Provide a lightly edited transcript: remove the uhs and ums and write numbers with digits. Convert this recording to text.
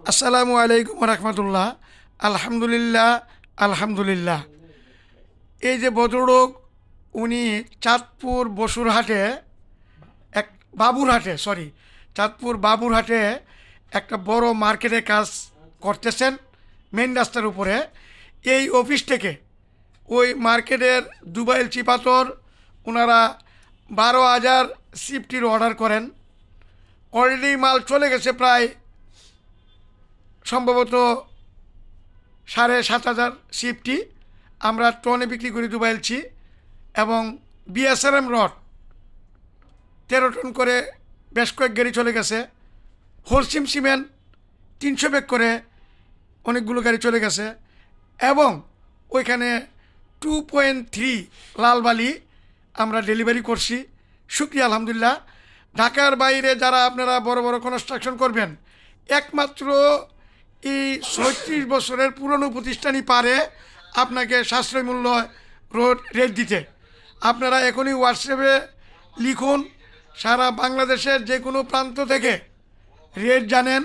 আসসালামু আলাইকুম রহমতুল্লাহ। আলহামদুলিল্লাহ, আলহামদুলিল্লাহ। এই যে ভদ্রলোক, উনি চাঁদপুর বসুরহাটে এক বাবুরহাটে সরি চাঁদপুর বাবুরহাটে একটা বড় মার্কেটের কাজ করতেছেন, মেন রাস্তার উপরে। এই অফিস থেকে ওই মার্কেটের দুবাইল চিপাতর ওনারা 12,000 সিফটির অর্ডার করেন। অলরেডি মাল চলে গেছে প্রায় সম্ভবত 7,500 সিফটি। আমরা টনে বিক্রি করি দুবাইলছি। এবং বিএসআরএম রড 13 টন করে বেশ কয়েক গাড়ি চলে গেছে। হোলসিম সিমেন্ট 300 ব্যাগ করে অনেকগুলো গাড়ি চলে গেছে। এবং ওইখানে 2.3 লাল বালি আমরা ডেলিভারি করছি। শুক্রিয়া, আলহামদুলিল্লাহ। ঢাকার বাইরে যারা আপনারা বড় বড় কনস্ট্রাকশন করবেন, একমাত্র এই 36 বছরের পুরনো প্রতিষ্ঠানই পারে আপনাকে সাশ্রয় মূল্য রেট দিতে। আপনারা এখনই হোয়াটসঅ্যাপে লিখুন, সারা বাংলাদেশের যে কোনো প্রান্ত থেকে রেট জানেন,